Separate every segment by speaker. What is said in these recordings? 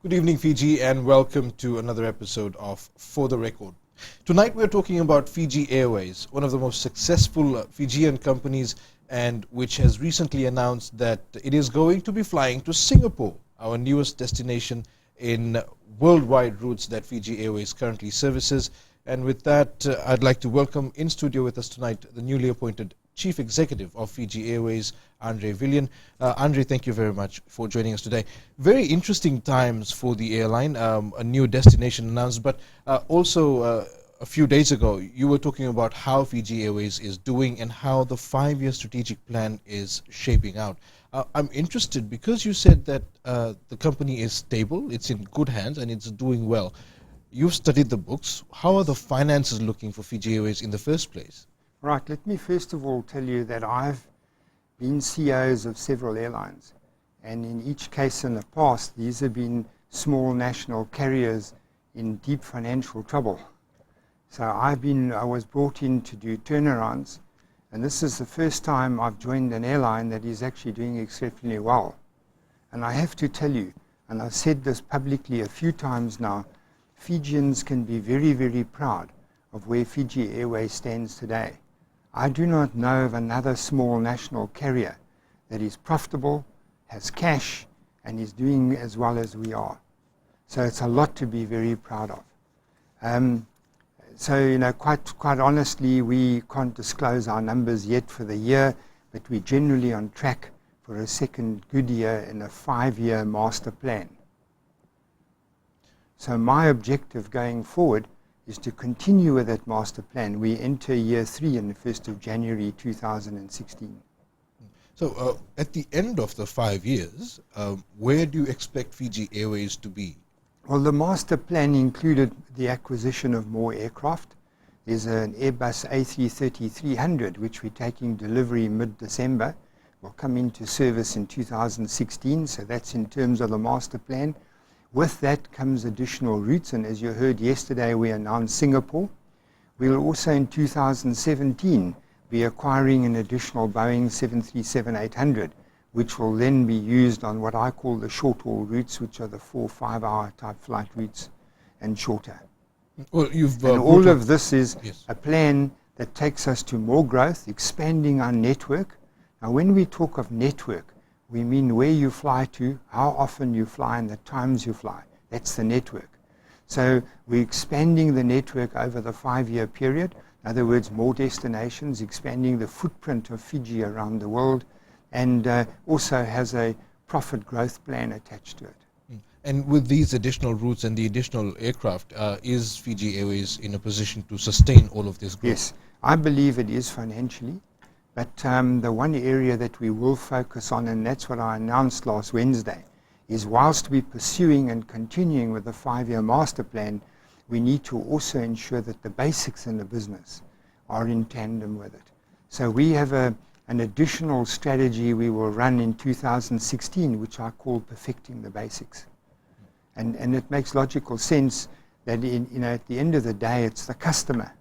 Speaker 1: Good evening, Fiji, and welcome to another episode of For the Record. Tonight we're talking about Fiji Airways, one of the most successful Fijian companies, and which has recently announced that it is going to be flying to Singapore, our newest destination in worldwide routes that Fiji Airways currently services. And with that, I'd like to welcome in studio with us tonight the newly appointed Chief Executive of Fiji Airways, Andre Villian. Andre, thank you very much for joining us today. Very interesting times for the airline, a new destination announced, but also a few days ago you were talking about how Fiji Airways is doing and how the 5-year strategic plan is shaping out. I'm interested because you said that the company is stable, it's in good hands, and it's doing well. You've studied the books. How are the finances looking for Fiji Airways in the first place?
Speaker 2: Right, let me first of all tell you that I've been CEOs of several airlines, and in each case in the past these have been small national carriers in deep financial trouble. So I was brought in to do turnarounds, and this is the first time I've joined an airline that is actually doing exceptionally well. And I have to tell you, and I've said this publicly a few times now, Fijians can be very, very proud of where Fiji Airways stands today. I do not know of another small national carrier that is profitable, has cash, and is doing as well as we are. So it's a lot to be very proud of. So, quite honestly, we can't disclose our numbers yet for the year, but we're generally on track for a second good year in a 5-year master plan. So my objective going forward is to continue with that master plan. We enter year 3 on the 1st of January 2016.
Speaker 1: So at the end of the 5 years, where do you expect Fiji Airways to be?
Speaker 2: Well, the master plan included the acquisition of more aircraft. There's an Airbus A330-300, which we're taking delivery mid-December. Will come into service in 2016, so that's in terms of the master plan. With that comes additional routes, and as you heard yesterday, we announced Singapore. We'll also in 2017 be acquiring an additional Boeing 737-800, which will then be used on what I call the short-haul routes, which are the 4-5 hour type flight routes and shorter.
Speaker 1: Well,
Speaker 2: and all of this is a plan that takes us to more growth, expanding our network. Now, when we talk of network, we mean where you fly to, how often you fly, and the times you fly. That's the network. So we're expanding the network over the 5-year period. In other words, more destinations, expanding the footprint of Fiji around the world, and also has a profit growth plan attached to it.
Speaker 1: And with these additional routes and the additional aircraft, is Fiji Airways in a position to sustain all of this growth?
Speaker 2: Yes, I believe it is financially. But the one area that we will focus on, and that's what I announced last Wednesday, is whilst we're pursuing and continuing with the 5-year master plan, we need to also ensure that the basics in the business are in tandem with it. So we have an additional strategy we will run in 2016, which I call perfecting the basics. And it makes logical sense that at the end of the day, it's the customer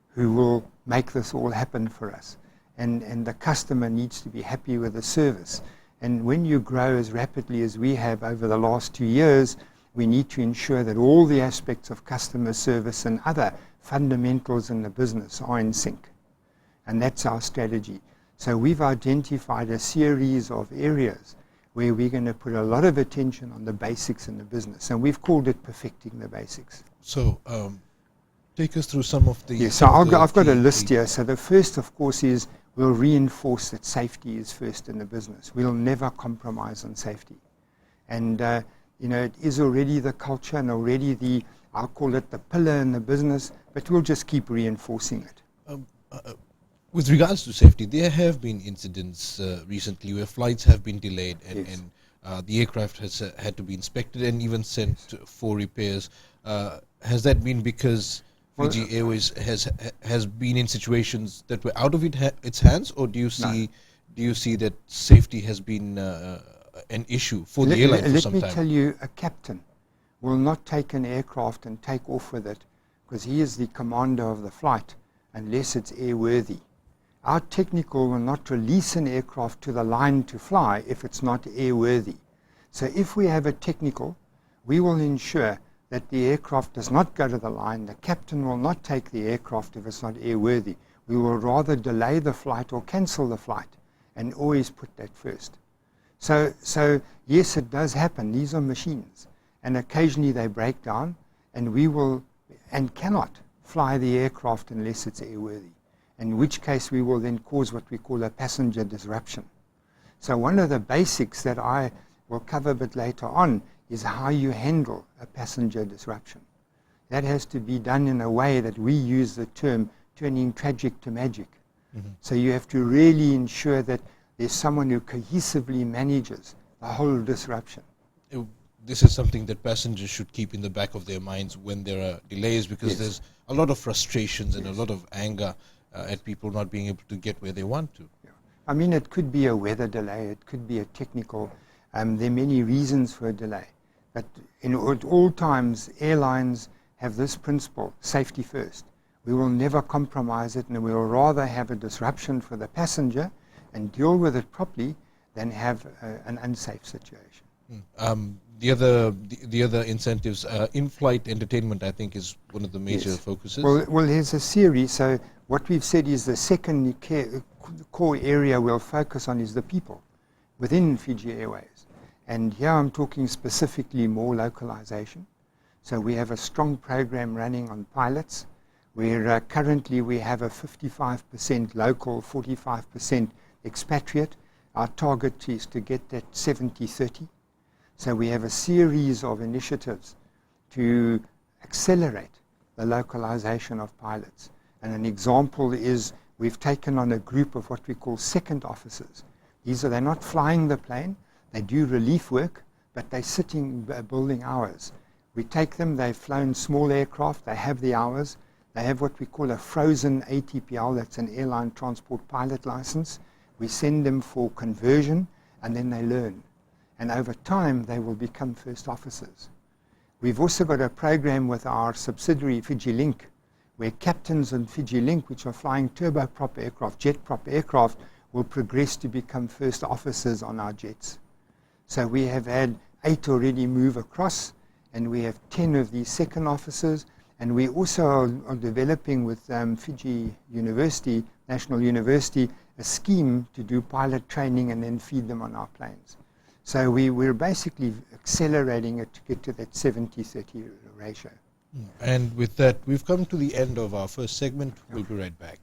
Speaker 2: who will make this all happen for us. And the customer needs to be happy with the service. And when you grow as rapidly as we have over the last 2 years, we need to ensure that all the aspects of customer service and other fundamentals in the business are in sync. And that's our strategy. So we've identified a series of areas where we're going to put a lot of attention on the basics in the business. And we've called it perfecting the basics.
Speaker 1: So take us through some of the...
Speaker 2: Yes, so I've got a list here. So the first, of course, is we'll reinforce that safety is first in the business. We'll never compromise on safety. And, it is already the culture and already I'll call it the pillar in the business, but we'll just keep reinforcing it.
Speaker 1: With regards to safety, there have been incidents recently where flights have been delayed and the aircraft has had to be inspected and even sent for repairs. Has that been because Fiji Airways has been in situations that were out of its hands, or do you see that safety has been an issue for the airline for some time?
Speaker 2: Let me tell you, a captain will not take an aircraft and take off with it because he is the commander of the flight unless it's airworthy. Our technical will not release an aircraft to the line to fly if it's not airworthy. So if we have a technical we will ensure that the aircraft does not go to the line. The captain will not take the aircraft if it's not airworthy. We will rather delay the flight or cancel the flight, and always put that first. So yes, it does happen. These are machines, and occasionally they break down, and we will and cannot fly the aircraft unless it's airworthy, in which case we will then cause what we call a passenger disruption. So one of the basics that I will cover a bit later on is how you handle a passenger disruption. That has to be done in a way that we use the term turning tragic to magic. Mm-hmm. So you have to really ensure that there's someone who cohesively manages the whole disruption.
Speaker 1: This is something that passengers should keep in the back of their minds when there are delays, because there's a lot of frustrations and a lot of anger at people not being able to get where they want to.
Speaker 2: Yeah. I mean, it could be a weather delay, it could be a technical, there are many reasons for a delay. But at all times, airlines have this principle, safety first. We will never compromise it, and we will rather have a disruption for the passenger and deal with it properly than have an unsafe situation.
Speaker 1: The other incentives, in-flight entertainment, I think, is one of the major focuses.
Speaker 2: Well, here's a series. So what we've said is the second core area we'll focus on is the people within Fiji Airways. And here I'm talking specifically more localization. So we have a strong program running on pilots, where currently we have a 55% local, 45% expatriate. Our target is to get that 70-30. So we have a series of initiatives to accelerate the localization of pilots. And an example is we've taken on a group of what we call second officers. They're not flying the plane, they do relief work, but they're sitting building hours. We take them, they've flown small aircraft, they have the hours, they have what we call a frozen ATPL, that's an airline transport pilot license. We send them for conversion, and then they learn. And over time, they will become first officers. We've also got a program with our subsidiary FIJILink, where captains in FIJILink, which are flying turboprop aircraft, jetprop aircraft, will progress to become first officers on our jets. So we have had 8 already move across, and we have 10 of these second officers. And we also are developing with Fiji University, National University, a scheme to do pilot training and then feed them on our planes. So we're basically accelerating it to get to that 70-30 ratio.
Speaker 1: And with that, we've come to the end of our first segment. We'll be right back.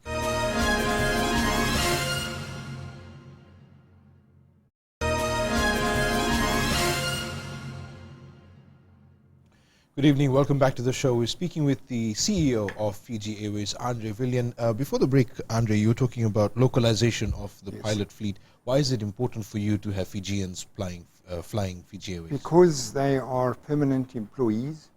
Speaker 1: Good evening, welcome back to the show. We're speaking with the CEO of Fiji Airways, Andre Villian. Before the break, Andre, you were talking about localization of the pilot fleet. Why is it important for you to have Fijians flying Fiji Airways?
Speaker 2: Because they are permanent employees,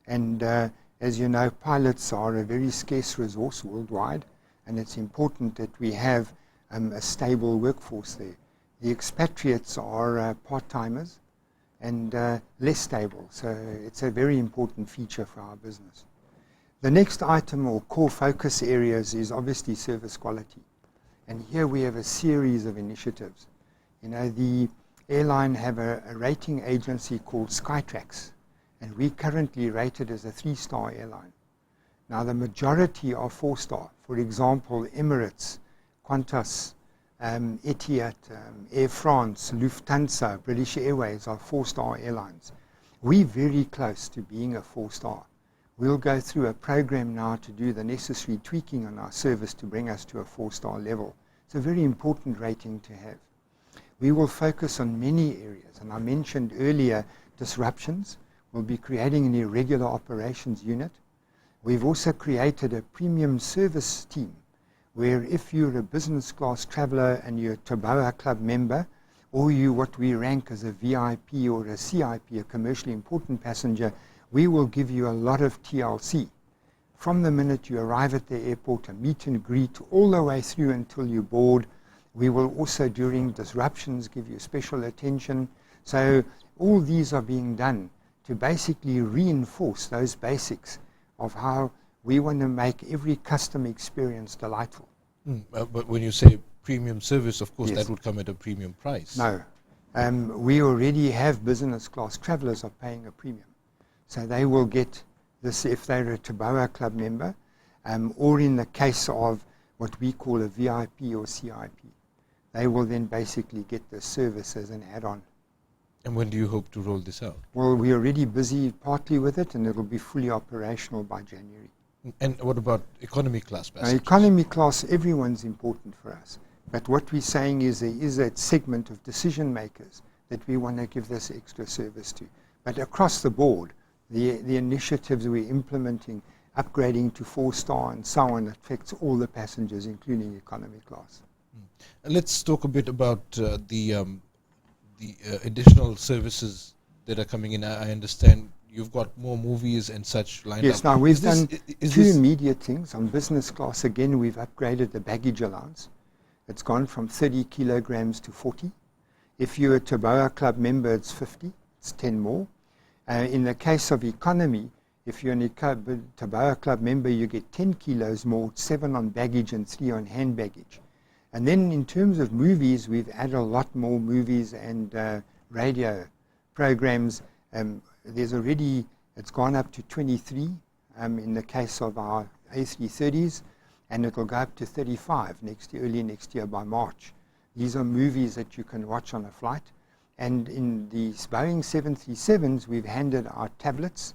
Speaker 2: and as you know, pilots are a very scarce resource worldwide, and it's important that we have a stable workforce there. The expatriates are part-timers and less stable, so it's a very important feature for our business. The next item or core focus areas is obviously service quality, and here we have a series of initiatives. You know, the airline have a rating agency called Skytrax, and we currently rated as a 3-star airline. Now the majority are 4-star. For example, Emirates, Qantas, Etihad, Air France, Lufthansa, British Airways are 4-star airlines. We're very close to being a 4-star. We'll go through a program now to do the necessary tweaking on our service to bring us to a 4-star level. It's a very important rating to have. We will focus on many areas, and I mentioned earlier disruptions. We'll be creating an irregular operations unit. We've also created a premium service team, where if you're a business class traveler and you're a Toboa Club member, or you what we rank as a VIP or a CIP, a commercially important passenger, we will give you a lot of TLC. From the minute you arrive at the airport, a meet and greet, all the way through until you board. We will also, during disruptions, give you special attention. So all these are being done to basically reinforce those basics of how we want to make every customer experience delightful.
Speaker 1: But when you say premium service, of course, that would come at a premium price.
Speaker 2: No, We already have business class travelers are paying a premium. So they will get this if they're a Taboa Club member, or in the case of what we call a VIP or CIP. They will then basically get the service as an add-on.
Speaker 1: And when do you hope to roll this out?
Speaker 2: Well, we're already busy partly with it, and it'll be fully operational by January.
Speaker 1: And what about economy class
Speaker 2: Now,
Speaker 1: passengers?
Speaker 2: economy class, everyone's important for us. But what we're saying is there is that segment of decision makers that we want to give this extra service to. But across the board, the initiatives we're implementing, upgrading to 4-star and so on, affects all the passengers, including economy class.
Speaker 1: Let's talk a bit about the additional services that are coming in. I understand you've got more movies and such lined up.
Speaker 2: Yes, now we've done two immediate things. On business class, again, we've upgraded the baggage allowance. It's gone from 30 kilograms to 40. If you're a Taboa Club member, it's 50. It's 10 more. In the case of economy, if you're a Taboa Club member, you get 10 kilos more, 7 on baggage and 3 on hand baggage. And then in terms of movies, we've added a lot more movies and radio programs. It's gone up to 23 in the case of our A330s, and it'll go up to 35 early next year by March. These are movies that you can watch on a flight. And in the Boeing 737s, we've handed our tablets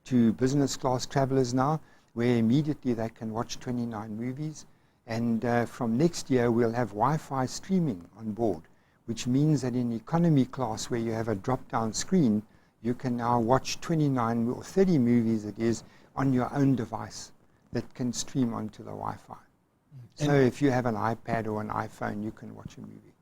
Speaker 2: to business class travelers now, where immediately they can watch 29 movies. And from next year, we'll have Wi-Fi streaming on board, which means that in economy class, where you have a drop-down screen, you can now watch 29 or 30 movies, it is, on your own device that can stream onto the Wi-Fi. So if you have an iPad or an iPhone, you can watch a movie.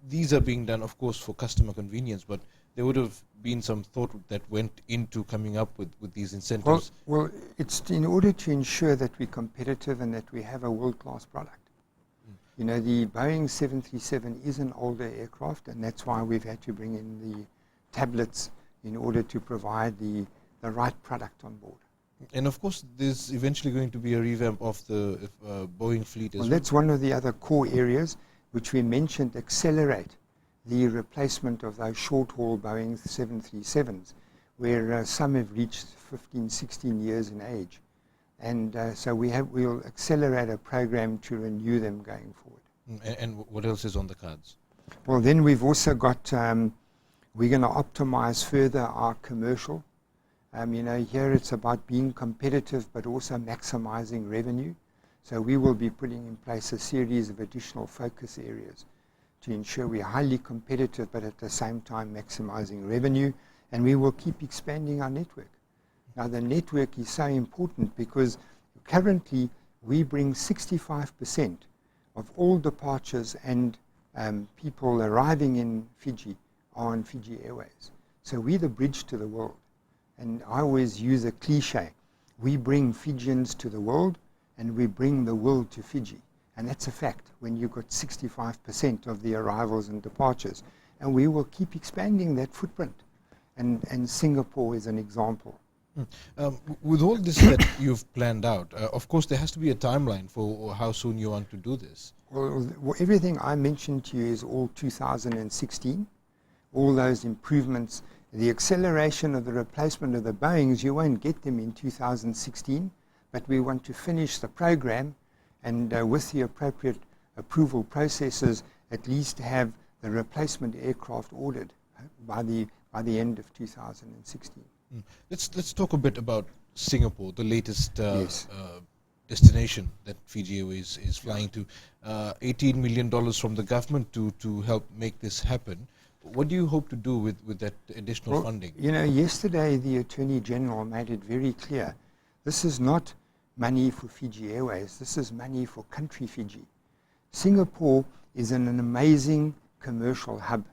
Speaker 1: These are being done, of course, for customer convenience, but there would have been some thought that went into coming up with these incentives.
Speaker 2: Well, it's in order to ensure that we're competitive and that we have a world-class product. You know, the Boeing 737 is an older aircraft, and that's why we've had to bring in the tablets in order to provide the right product on board.
Speaker 1: And of course, there's eventually going to be a revamp of the Boeing fleet as well.
Speaker 2: That's one of the other core areas which we mentioned, accelerate the replacement of those short-haul Boeing 737s, where some have reached 15, 16 years in age. And so we'll accelerate a program to renew them going forward.
Speaker 1: And what else is on the cards?
Speaker 2: Well, then we've also got, we're going to optimize further our commercial. You know, here it's about being competitive but also maximizing revenue. So we will be putting in place a series of additional focus areas to ensure we're highly competitive but at the same time maximizing revenue, and we will keep expanding our network. Now the network is so important because currently we bring 65% of all departures and people arriving in Fiji are on FIJIAIRWAYS. So we're the bridge to the world. And I always use a cliche. We bring Fijians to the world and we bring the world to Fiji. And that's a fact when you've got 65% of the arrivals and departures. And we will keep expanding that footprint. And Singapore is an example.
Speaker 1: With all this that you've planned out, of course there has to be a timeline for how soon you want to do this.
Speaker 2: Well, everything I mentioned to you is all 2016. All those improvements, the acceleration of the replacement of the Boeings, you won't get them in 2016, but we want to finish the program and with the appropriate approval processes, at least have the replacement aircraft ordered by the end of 2016.
Speaker 1: Let's talk a bit about Singapore, the latest
Speaker 2: Yes.
Speaker 1: destination that FIJIAIRWAYS is flying to. $18 million from the government to help make this happen. What do you hope to do with that additional funding?
Speaker 2: You know, yesterday the Attorney General made it very clear. This is not money for FIJIAIRWAYS. This is money for country Fiji. Singapore is an amazing commercial hub.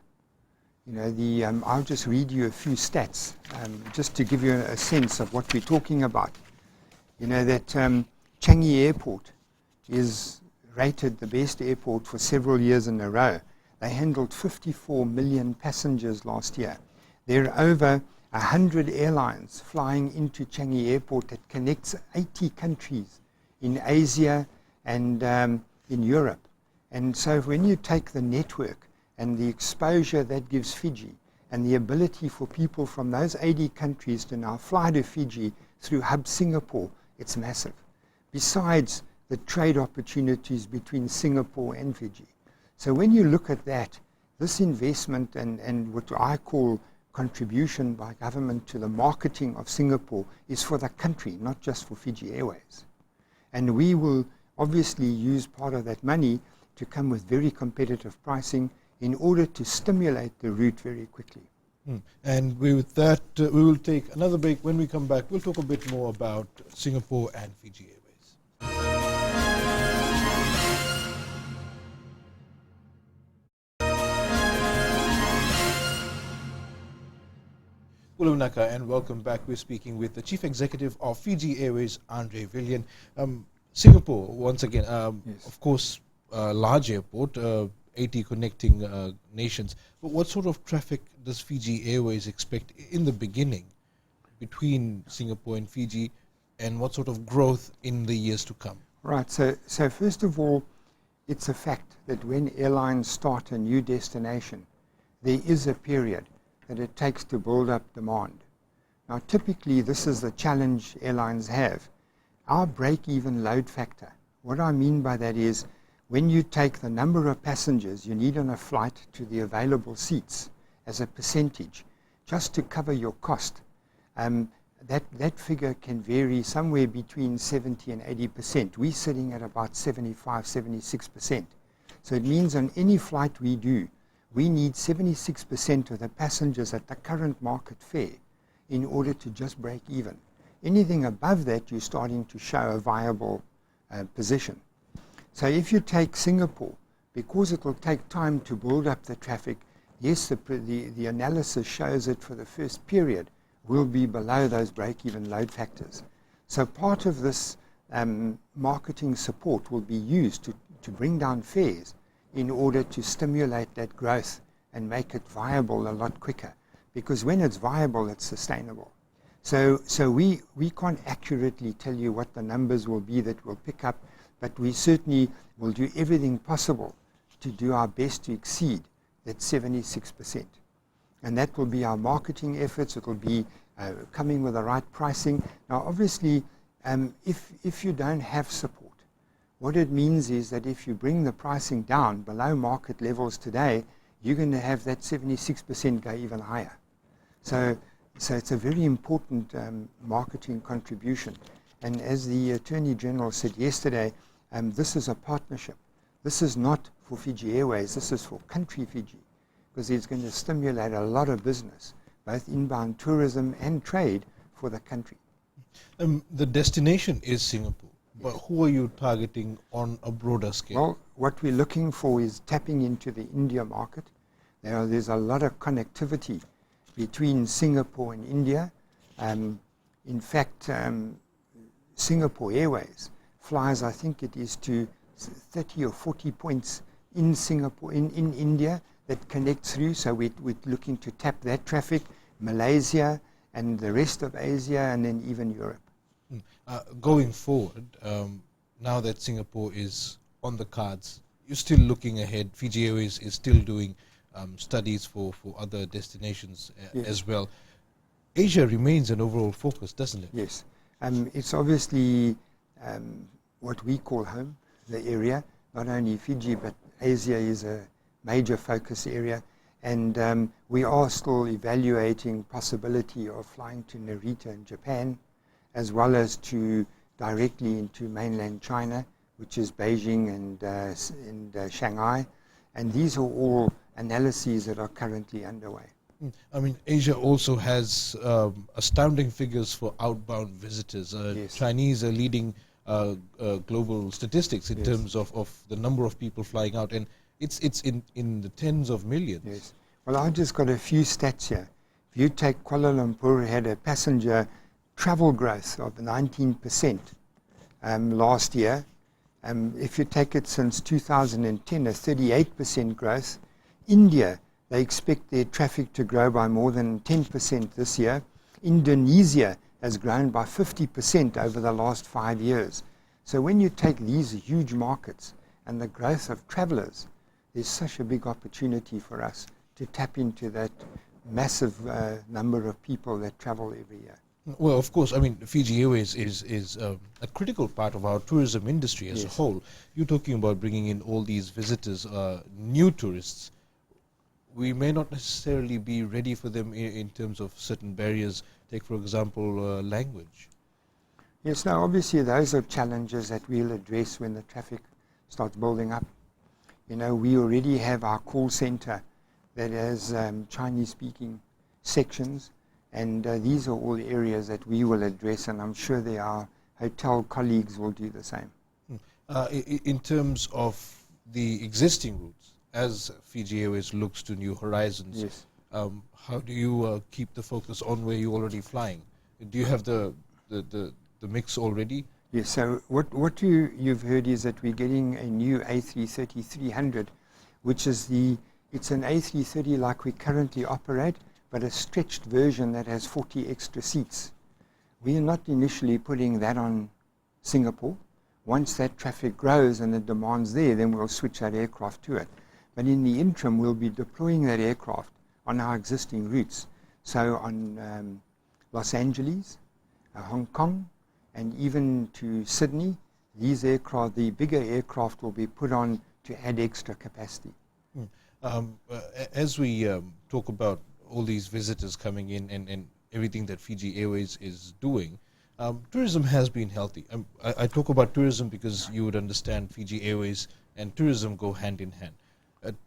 Speaker 2: You know, I'll just read you a few stats just to give you a sense of what we're talking about. You know that Changi Airport is rated the best airport for several years in a row. They handled 54 million passengers last year. There are over 100 airlines flying into Changi Airport that connects 80 countries in Asia and in Europe. And so when you take the network and the exposure that gives Fiji, and the ability for people from those 80 countries to now fly to Fiji through Hub Singapore, it's massive. Besides the trade opportunities between Singapore and Fiji. So when you look at that, this investment and what I call contribution by government to the marketing of Singapore is for the country, not just for Fiji Airways. And we will obviously use part of that money to come with very competitive pricing in order to stimulate the route very quickly.
Speaker 1: And with that, we will take another break. When we come back, we'll talk a bit more about Singapore and Fiji Airways. Naka, and welcome back. We're speaking with the Chief Executive of Fiji Airways, Andre Villian. Singapore, once again,
Speaker 2: Yes.
Speaker 1: of course, large airport, 80 connecting nations. But what sort of traffic does Fiji Airways expect in the beginning between Singapore and Fiji, and what sort of growth in the years to come?
Speaker 2: Right, so first of all, it's a fact that when airlines start a new destination, there is a period that it takes to build up demand. Now, typically, this is the challenge airlines have. Our break-even load factor, what I mean by that is when you take the number of passengers you need on a flight to the available seats as a percentage, just to cover your cost, that figure can vary somewhere between 70 and 80%. We're sitting at about 75, 76%. So it means on any flight we do, we need 76% of the passengers at the current market fare in order to just break even. Anything above that, you're starting to show a viable position. So if you take Singapore, because it will take time to build up the traffic, yes, the analysis shows that for the first period will be below those break-even load factors. So part of this marketing support will be used to bring down fares in order to stimulate that growth and make it viable a lot quicker. Because when it's viable, it's sustainable. So we can't accurately tell you what the numbers will be that we'll pick up, but we certainly will do everything possible to do our best to exceed that 76%. And that will be our marketing efforts. It will be coming with the right pricing. Now, obviously, if you don't have support, what it means is that if you bring the pricing down below market levels today, you're going to have that 76% go even higher. So it's a very important marketing contribution. And as the Attorney General said yesterday, this is a partnership. This is not for Fiji Airways, this is for country Fiji, because it's going to stimulate a lot of business, both inbound tourism and trade for the country.
Speaker 1: The destination is Singapore, but who are you targeting on a broader scale?
Speaker 2: Well, what we're looking for is tapping into the India market. There's a lot of connectivity between Singapore and India. In fact, Singapore Airways flies, I think it is to 30 or 40 points in Singapore, in India, that connect through. So we're looking to tap that traffic, Malaysia and the rest of Asia, and then even Europe.
Speaker 1: Going forward, now that Singapore is on the cards, you're still looking ahead. Fiji Airways is still doing studies for other destinations
Speaker 2: Yes.
Speaker 1: as well. Asia remains an overall focus, doesn't it?
Speaker 2: Yes. It's obviously what we call home, the area. Not only Fiji, but Asia is a major focus area. And we are still evaluating possibility of flying to Narita in Japan, as well as to directly into mainland China, which is Beijing and Shanghai. And these are all analyses that are currently underway.
Speaker 1: I mean, Asia also has astounding figures for outbound visitors.
Speaker 2: Yes.
Speaker 1: Chinese are leading global statistics in
Speaker 2: Yes.
Speaker 1: terms of the number of people flying out, and it's in the tens of millions.
Speaker 2: Yes. Well, I just got a few stats here. If you take Kuala Lumpur, had a passenger travel growth of 19% last year. If you take it since 2010, a 38% growth. India, they expect their traffic to grow by more than 10% this year. Indonesia has grown by 50% over the last 5 years. So when you take these huge markets and the growth of travelers, there's such a big opportunity for us to tap into that massive number of people that travel every year.
Speaker 1: Well, of course, I mean, Fiji Airways is a critical part of our tourism industry as a whole. You're talking about bringing in all these visitors, new tourists. We may not necessarily be ready for them in terms of certain barriers. Take, for example, language.
Speaker 2: Yes, now obviously those are challenges that we'll address when the traffic starts building up. You know, we already have our call center that has Chinese-speaking sections, and these are all areas that we will address, and I'm sure our hotel colleagues will do the same.
Speaker 1: In terms of the existing routes, as Fiji Airways looks to new horizons,
Speaker 2: yes.
Speaker 1: How do you keep the focus on where you're already flying? Do you have the mix already?
Speaker 2: Yes, so what you've heard is that we're getting a new A330-300, which is it's an A330 like we currently operate, but a stretched version that has 40 extra seats. We are not initially putting that on Singapore. Once that traffic grows and the demand's there, then we'll switch that aircraft to it. But in the interim, we'll be deploying that aircraft on our existing routes. So on Los Angeles, Hong Kong, and even to Sydney, these aircraft, the bigger aircraft, will be put on to add extra capacity.
Speaker 1: As we talk about all these visitors coming in and everything that Fiji Airways is doing, tourism has been healthy. I talk about tourism because you would understand Fiji Airways and tourism go hand in hand.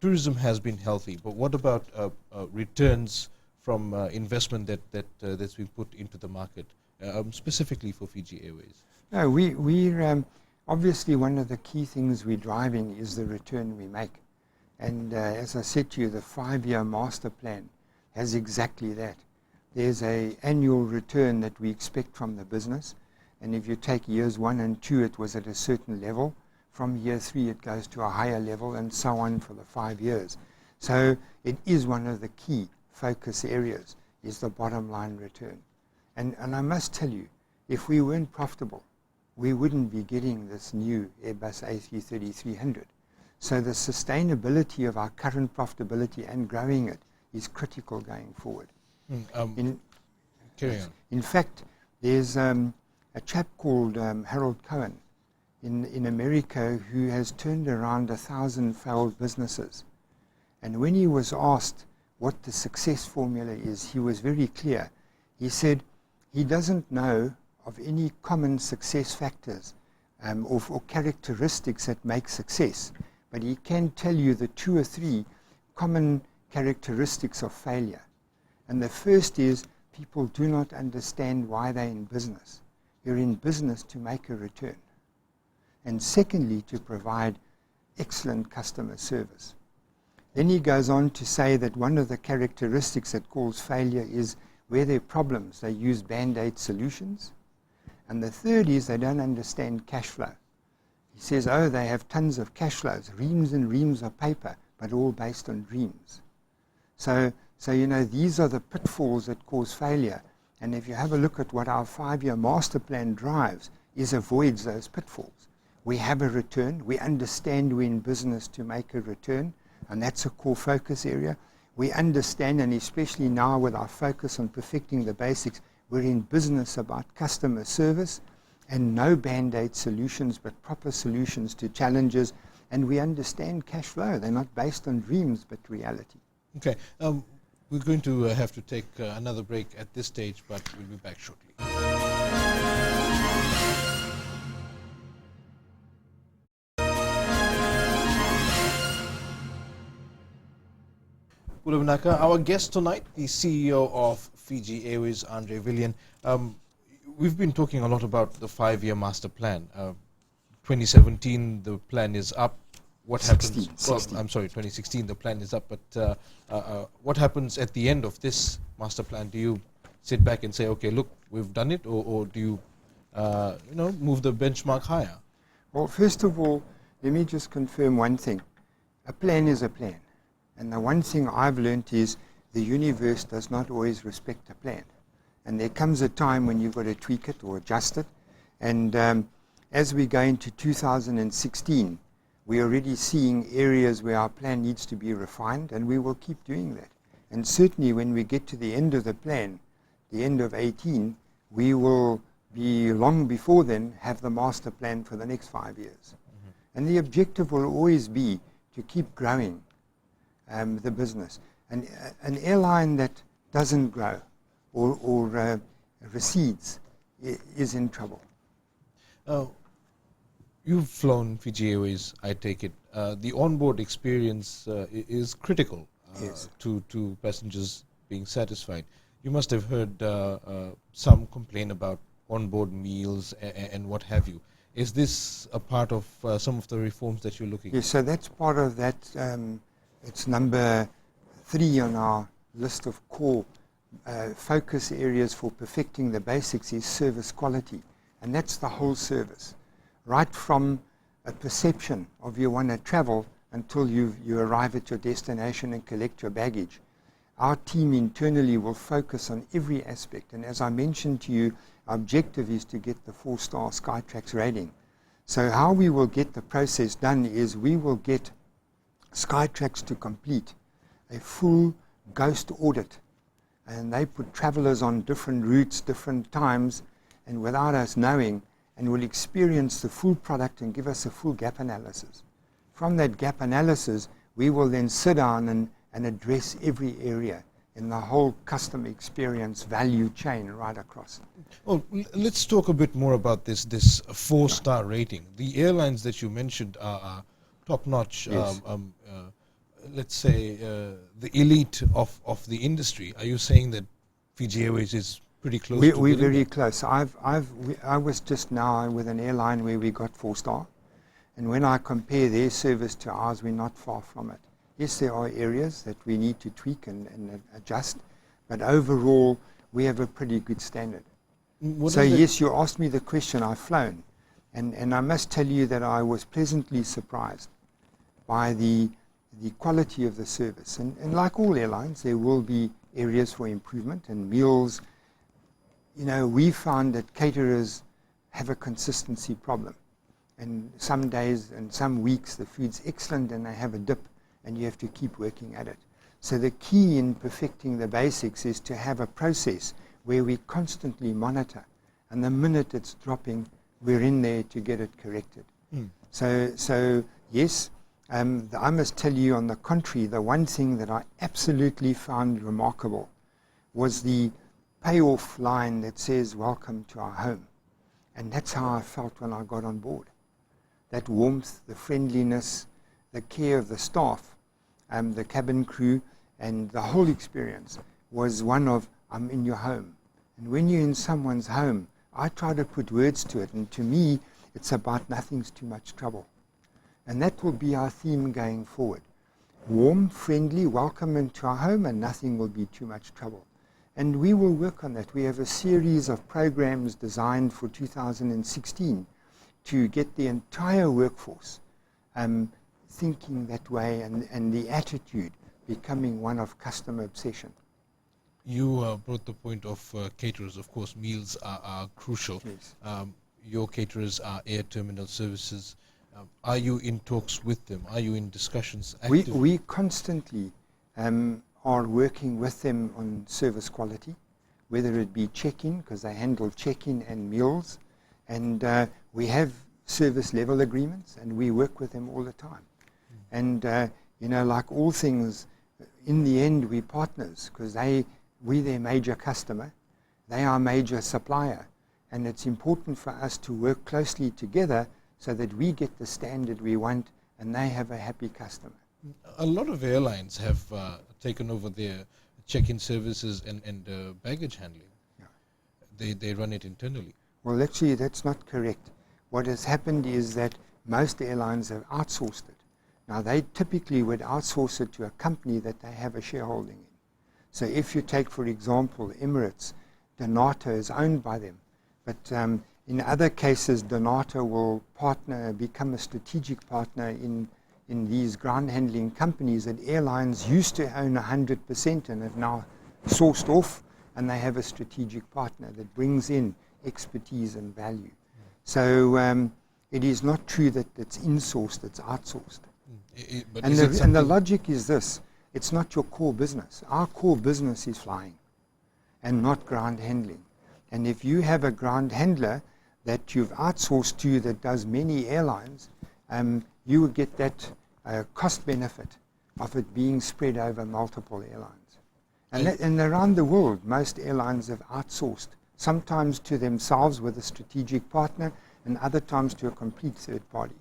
Speaker 1: Tourism has been healthy, but what about returns from investment that's been put into the market, specifically for Fiji Airways?
Speaker 2: No, we're obviously one of the key things we're driving is the return we make. And as I said to you, the 5-year master plan has exactly that. There's an annual return that we expect from the business, and if you take years 1 and 2, it was at a certain level. From year 3, it goes to a higher level, and so on for the 5 years. So it is one of the key focus areas, is the bottom line return. And I must tell you, if we weren't profitable, we wouldn't be getting this new Airbus A330-300. So the sustainability of our current profitability and growing it is critical going forward.
Speaker 1: Carry on.
Speaker 2: In fact, there's a chap called Harold Cohen in America who has turned around 1,000 failed businesses. And when he was asked what the success formula is, he was very clear. He said he doesn't know of any common success factors or characteristics that make success, but he can tell you the 2 or 3 common characteristics of failure. And the first is people do not understand why they're in business. You're in business to make a return. And secondly, to provide excellent customer service. Then he goes on to say that one of the characteristics that cause failure is where there are problems, they use band-aid solutions. And the third is they don't understand cash flow. He says, oh, they have tons of cash flows, reams and reams of paper, but all based on dreams. So you know, these are the pitfalls that cause failure. And if you have a look at what our 5-year master plan drives, is avoids those pitfalls. We have a return. We understand we're in business to make a return, and that's a core focus area. We understand, and especially now with our focus on perfecting the basics, we're in business about customer service and no band-aid solutions, but proper solutions to challenges. And we understand cash flow. They're not based on dreams, but reality.
Speaker 1: Okay. We're going to have to take another break at this stage, but we'll be back shortly. Our guest tonight, the CEO of Fiji Airways, Andre Viljoen. We've been talking a lot about the 5-year master plan. 2017, the plan is up. What happens? 2016, the plan is up. But what happens at the end of this master plan? Do you sit back and say, okay, look, we've done it, or do you, move the benchmark higher?
Speaker 2: Well, first of all, let me just confirm one thing. A plan is a plan. And the one thing I've learned is the universe does not always respect a plan. And there comes a time when you've got to tweak it or adjust it. And as we go into 2016, we're already seeing areas where our plan needs to be refined, and we will keep doing that. And certainly when we get to the end of the plan, the end of 18, we will be long before then have the master plan for the next 5 years. And the objective will always be to keep growing the business. And an airline that doesn't grow or recedes is in trouble.
Speaker 1: You've flown Fiji Airways, I take it. The onboard experience is critical
Speaker 2: Yes.
Speaker 1: to passengers being satisfied. You must have heard some complain about onboard meals and what have you. Is this a part of some of the reforms that you're looking at?
Speaker 2: Yes, so that's part of that. It's number 3 on our list of core focus areas for perfecting the basics is service quality. And that's the whole service. Right from a perception of you want to travel until you arrive at your destination and collect your baggage. Our team internally will focus on every aspect. And as I mentioned to you, our objective is to get the 4-star Skytrax rating. So how we will get the process done is we will get Skytrax to complete a full ghost audit. And they put travelers on different routes, different times, and without us knowing, and will experience the full product and give us a full gap analysis. From that gap analysis, we will then sit down and address every area in the whole customer experience value chain right across.
Speaker 1: Well, let's talk a bit more about this 4-star rating. The airlines that you mentioned are top-notch.
Speaker 2: Yes.
Speaker 1: Let's say the elite of the industry. Are you saying that Fiji Airways is pretty close to
Speaker 2: We're
Speaker 1: getting
Speaker 2: very
Speaker 1: that?
Speaker 2: close. I was just now with an airline where we got 4-star, and when I compare their service to ours, we're not far from it. Yes, there are areas that we need to tweak and adjust, but overall, we have a pretty good standard. So yes, you asked me the question. I've flown, and I must tell you that I was pleasantly surprised by the quality of the service. And like all airlines, there will be areas for improvement, and meals. You know, we found that caterers have a consistency problem. And some days and some weeks the food's excellent and they have a dip, and you have to keep working at it. So the key in perfecting the basics is to have a process where we constantly monitor, and the minute it's dropping, we're in there to get it corrected. So yes, I must tell you, on the contrary, the one thing that I absolutely found remarkable was the payoff line that says, "Welcome to our home." And that's how I felt when I got on board. That warmth, the friendliness, the care of the staff, the cabin crew, and the whole experience was one of, I'm in your home. And when you're in someone's home, I try to put words to it, and to me, it's about nothing's too much trouble. And that will be our theme going forward. Warm, friendly, welcome into our home, and nothing will be too much trouble. And we will work on that. We have a series of programs designed for 2016 to get the entire workforce thinking that way, and the attitude becoming one of customer obsession.
Speaker 1: You brought the point of caterers. Of course, meals are crucial.
Speaker 2: Yes.
Speaker 1: Your caterers are air terminal services. Are you in talks with them? Are you in discussions actively?
Speaker 2: We constantly are working with them on service quality, whether it be check-in, because they handle check-in and meals, and we have service level agreements, and we work with them all the time. And you know, like all things, in the end, we're partners, because we're their major customer, they are major supplier, and it's important for us to work closely together so that we get the standard we want and they have a happy customer.
Speaker 1: A lot of airlines have taken over their check-in services and baggage handling.
Speaker 2: Yeah.
Speaker 1: They run it internally.
Speaker 2: Well, actually, that's not correct. What has happened is that most airlines have outsourced it. Now, they typically would outsource it to a company that they have a shareholding in. So if you take, for example, Emirates, Donato is owned by them. But in other cases, Donato will become a strategic partner in these ground handling companies that airlines used to own 100% and have now sourced off, and they have a strategic partner that brings in expertise and value. So It is not true that it's insourced, it's outsourced.
Speaker 1: But
Speaker 2: And
Speaker 1: is it
Speaker 2: and the
Speaker 1: something-
Speaker 2: logic is this: it's not your core business. Our core business is flying and not ground handling. And if you have a ground handler that you've outsourced to that does many airlines, you will get that cost benefit of it being spread over multiple airlines. And around the world, most airlines have outsourced, sometimes to themselves with a strategic partner, and other times to a complete third party.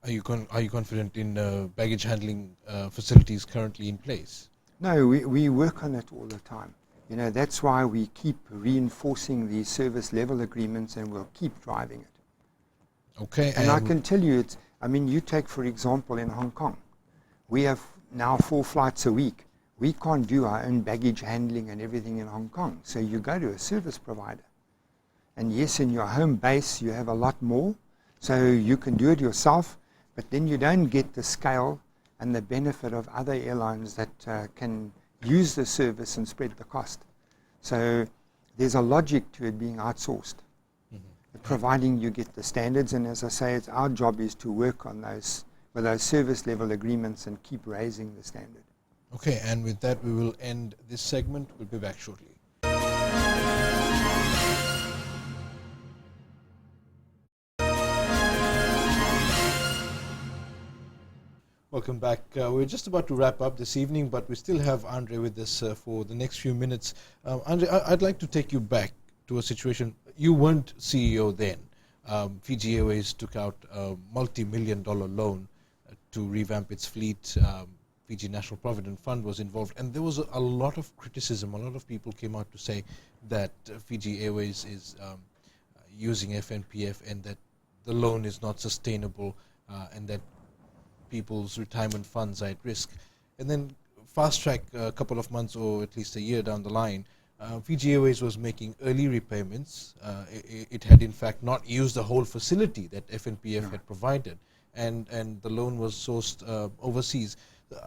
Speaker 1: Are you confident in baggage handling facilities currently in place?
Speaker 2: No, we work on it all the time. You know, that's why we keep reinforcing these service level agreements, and we'll keep driving it.
Speaker 1: Okay.
Speaker 2: And I can tell you, you take, for example, in Hong Kong, we have now 4 flights a week. We can't do our own baggage handling and everything in Hong Kong. So you go to a service provider. And yes, in your home base, you have a lot more. So you can do it yourself, but then you don't get the scale and the benefit of other airlines that can use the service and spread the cost. So there's a logic to it being outsourced, providing you get the standards. And as I say, it's our job is to work on those with those service level agreements and keep raising the standard.
Speaker 1: Okay, and with that we will end this segment. We'll be back shortly. Welcome back. We're just about to wrap up this evening, but we still have Andre with us for the next few minutes. Andre, I'd like to take you back to a situation. You weren't CEO then. Fiji Airways took out a multi-million-dollar loan to revamp its fleet. Fiji National Provident Fund was involved, and there was a lot of criticism. A lot of people came out to say that Fiji Airways is using FNPF and that the loan is not sustainable and that people's retirement funds are at risk. And then fast track a couple of months or at least a year down the line, Fiji Airways was making early repayments. It had in fact not used the whole facility that FNPF had provided, and the loan was sourced overseas.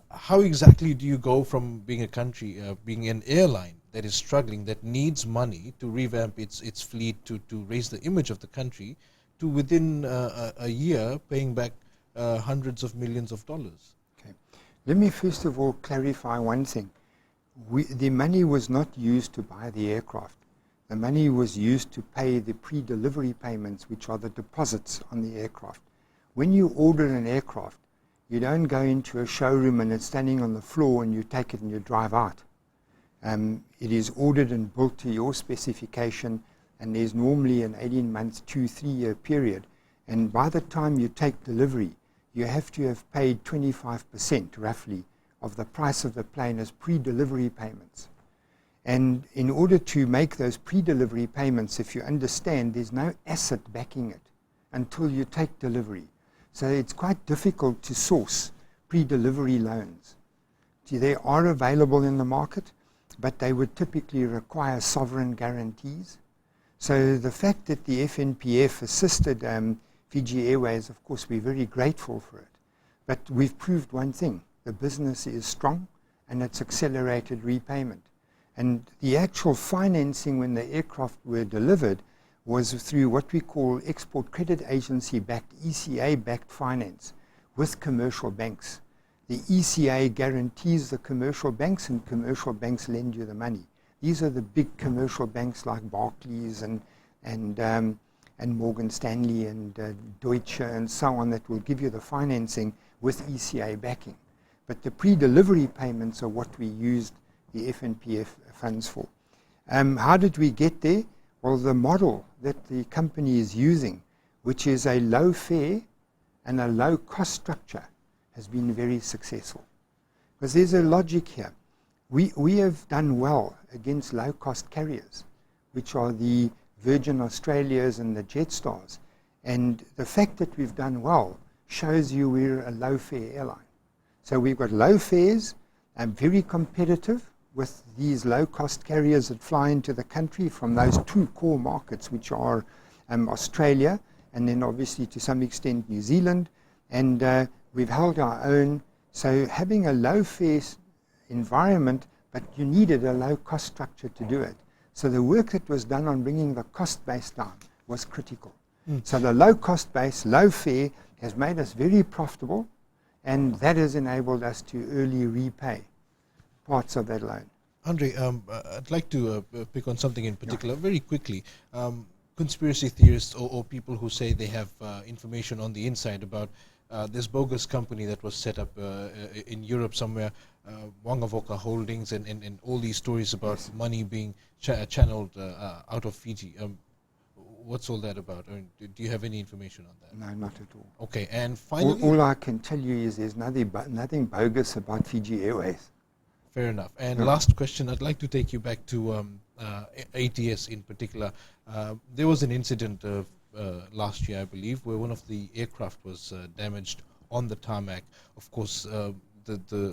Speaker 1: How exactly do you go from being a country, being an airline that is struggling, that needs money to revamp its fleet, to raise the image of the country, to within a year paying back hundreds of millions of dollars?
Speaker 2: Okay. Let me first of all clarify one thing. The money was not used to buy the aircraft. The money was used to pay the pre-delivery payments, which are the deposits on the aircraft. When you order an aircraft, you don't go into a showroom and it's standing on the floor and you take it and you drive out. It is ordered and built to your specification, and there's normally an 18-month, 2-3 year period. And by the time you take delivery, you have to have paid 25% roughly of the price of the plane as pre-delivery payments. And in order to make those pre-delivery payments, if you understand, there's no asset backing it until you take delivery. So it's quite difficult to source pre-delivery loans. They are available in the market, but they would typically require sovereign guarantees. So the fact that the FNPF assisted Fiji Airways, of course, we're very grateful for it. But we've proved one thing: the business is strong and it's accelerated repayment. And the actual financing when the aircraft were delivered was through what we call Export Credit Agency-backed, ECA-backed finance with commercial banks. The ECA guarantees the commercial banks, and commercial banks lend you the money. These are the big commercial banks like Barclays and Morgan Stanley and Deutsche and so on that will give you the financing with ECA backing. But the pre-delivery payments are what we used the FNPF funds for. How did we get there? Well, the model that the company is using, which is a low fare and a low cost structure, has been very successful. Because there's a logic here. We have done well against low cost carriers, which are the Virgin Australias and the Jetsstars. And the fact that we've done well shows you we're a low fare airline. So we've got low fares and very competitive with these low-cost carriers that fly into the country from those 2 core markets, which are Australia and then obviously to some extent New Zealand. And we've held our own. So having a low-fare environment, but you needed a low-cost structure to do it. So the work that was done on bringing the cost base down was critical. So the low cost base, low fare has made us very profitable, and that has enabled us to early repay parts of that loan.
Speaker 1: Andre, I'd like to pick on something in particular very quickly. Conspiracy theorists or people who say they have information on the inside about this bogus company that was set up in Europe somewhere, Wangavoka Holdings, and all these stories about money being channeled out of Fiji. What's all that about? I mean, do you have any information on that?
Speaker 2: No, not at all.
Speaker 1: Okay, and finally...
Speaker 2: All I can tell you is there's nothing bogus about FIJIAIRWAYS.
Speaker 1: Fair enough. And last question, I'd like to take you back to ATS in particular. There was an incident last year, I believe, where one of the aircraft was damaged on the tarmac. Of course, the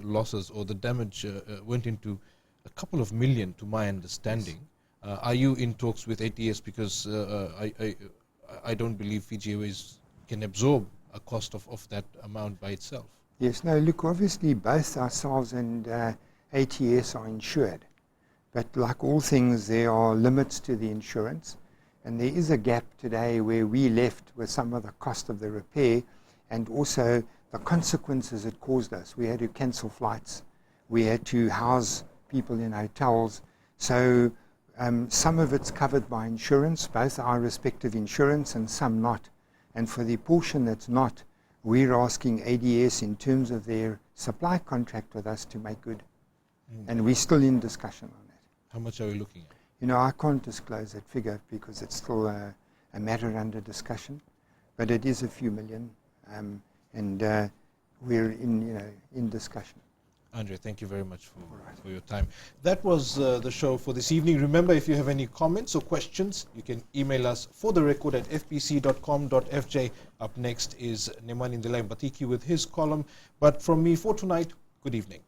Speaker 1: losses or the damage went into a couple of million, to my understanding. Are you in talks with ATS? Because I don't believe FIJIAIRWAYS can absorb a cost of that amount by itself.
Speaker 2: Yes, no, look, obviously both ourselves and ATS are insured. But like all things, there are limits to the insurance. And there is a gap today where we left with some of the cost of the repair and also the consequences it caused us. We had to cancel flights. We had to house people in hotels. So some of it's covered by insurance, both our respective insurance and some not. And for the portion that's not, we're asking ADS in terms of their supply contract with us to make good. And we're still in discussion on that.
Speaker 1: How much are we looking at?
Speaker 2: You know, I can't disclose that figure because it's still a matter under discussion, but it is a few million, and we're in discussion.
Speaker 1: Andre, thank you very much for your time. That was the show for this evening. Remember, if you have any comments or questions, you can email us fortherecord@fbc.com.fj. Up next is Nemani Ndilai Batiki with his column. But from me for tonight, good evening.